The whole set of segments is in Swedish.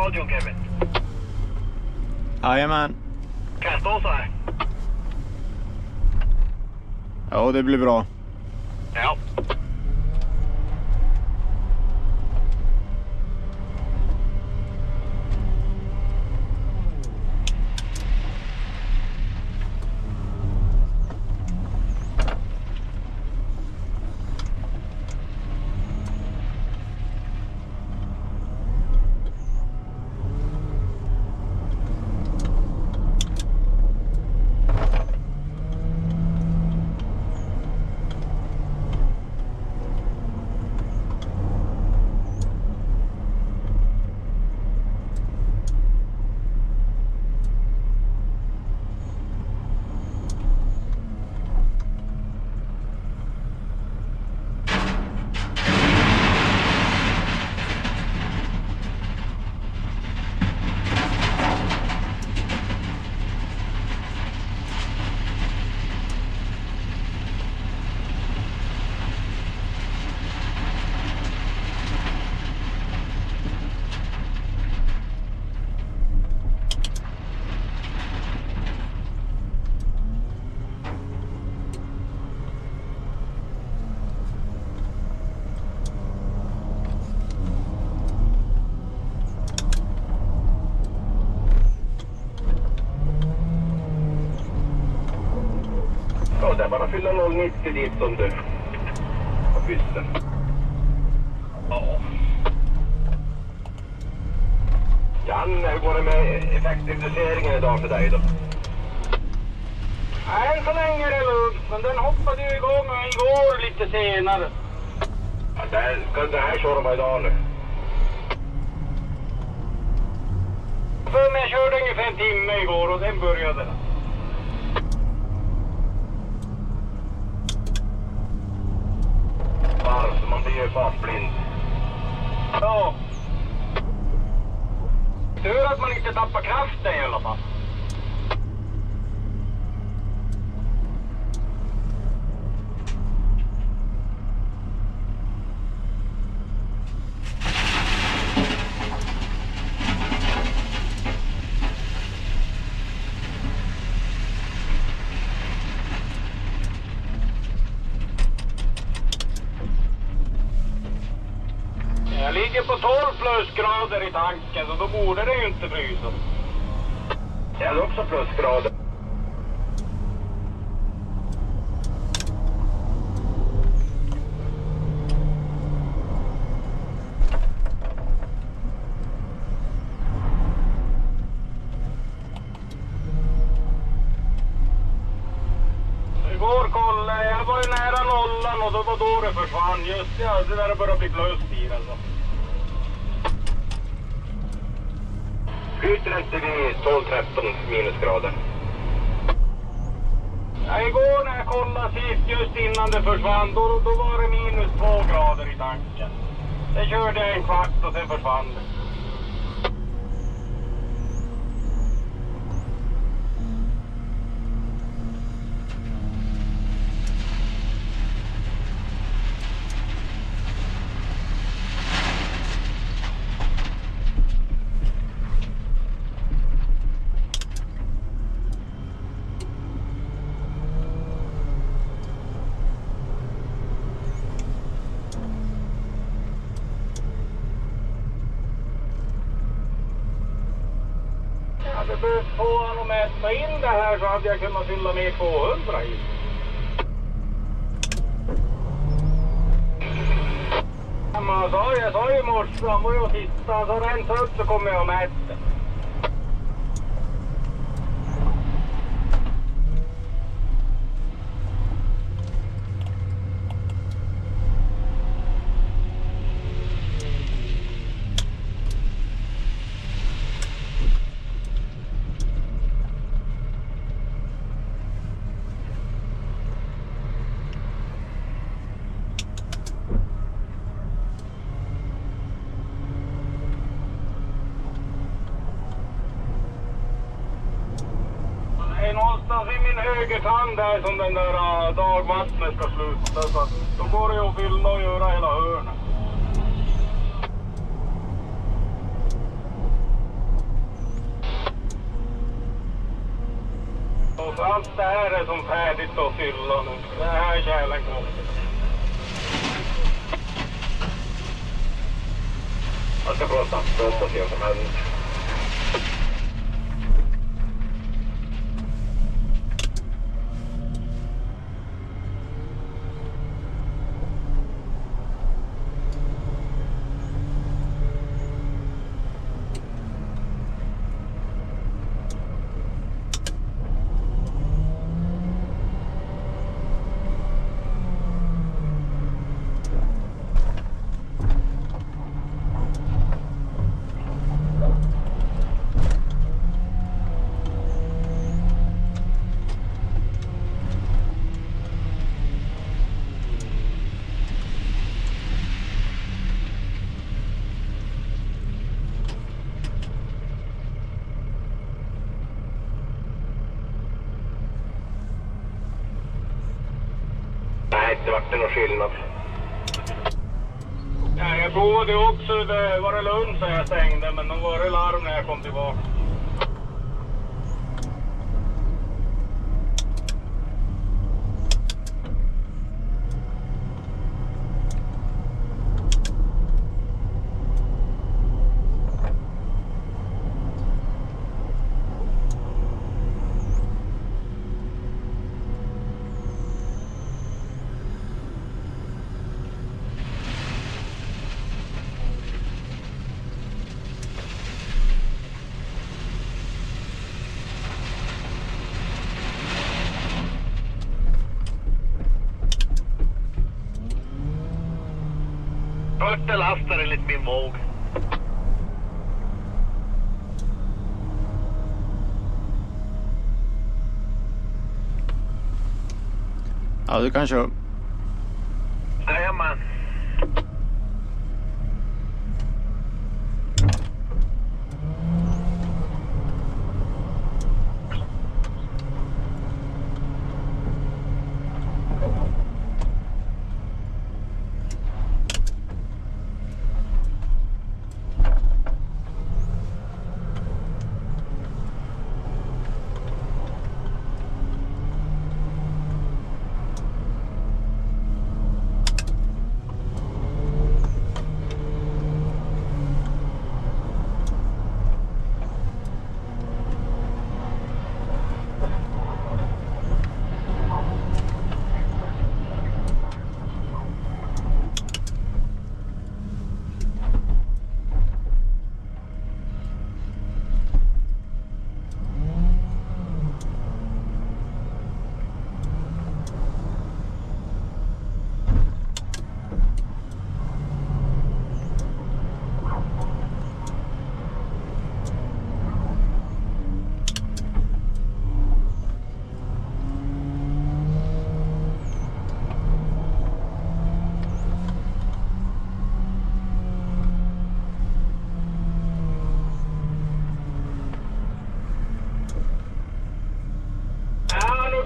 radion, Kevin? Jajamän. Kan jag stå så här? Ja, det blir bra. Ja. Ja, det är bara fylla 090 dit om du har pysten. Ja. Janne, hur går det med effektinduceringen idag för dig då? Nej, än så länge är det lugnt, men den hoppade ju igång igår lite senare. Ja, ska det här köra idag nu? För mig jag körde ungefär en timme igår och sen började den. Varv, så man blir ju fartblind. Ja. Tur att man inte tappar kraften i alla fall. Jag ligger på 12 plusgrader i tanken, så då borde det ju inte frysa. Det är också plusgrader. Igår kollade jag var ju nära nollan och då var då det försvann. Just ja, det där börjar bli plus i alltså. Skjuter inte vid 12-13 minusgrader. Ja, igår när jag kollade sist just innan det försvann, då var det minus 2 grader i tanken. Sen körde jag en kvart och sen försvann det. Jag hade behövt få honom att mäta in det här så hade jag kunnat fylla med 200 i. Men jag sa ju i morse, han var ju och tittade, så rensa upp så kommer jag och mäter. Det är någonstans i min högertand där som den där dagvattnet ska sluta, så att då går det att fylla och göra hela hörnet. Allt det här är som färdigt att fylla nu. Det här är kärlek också. Jag ska prata och se vad som händer. Nej, det vart någon skillnad. Ja, jag provade också, det var det lunch när jag stängde, men då var det larm när jag kom tillbaka. Första lastar enligt min våg. Ja, du kan köra. Jajamän.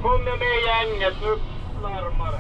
Kommer med gänget, nu larmar det.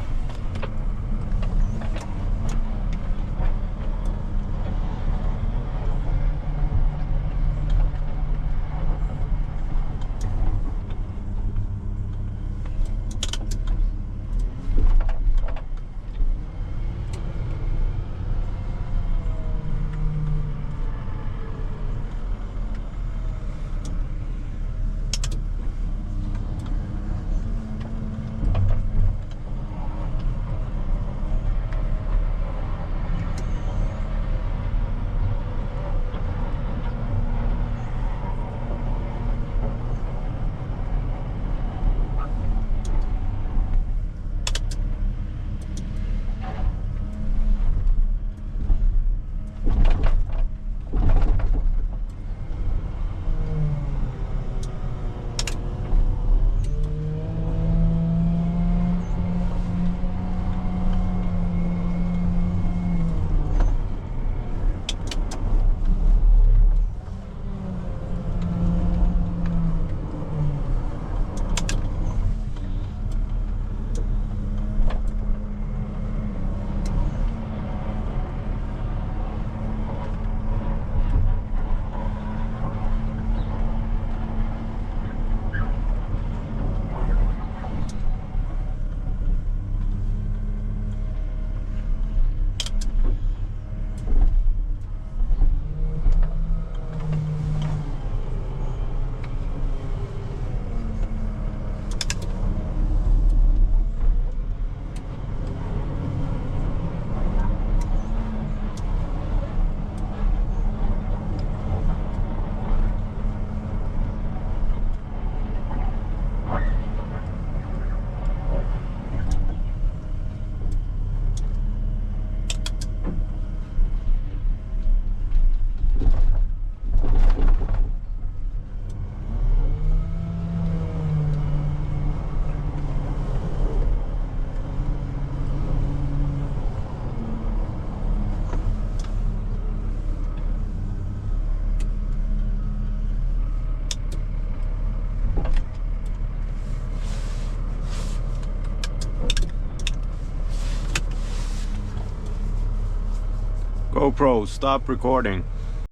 GoPro, stop recording.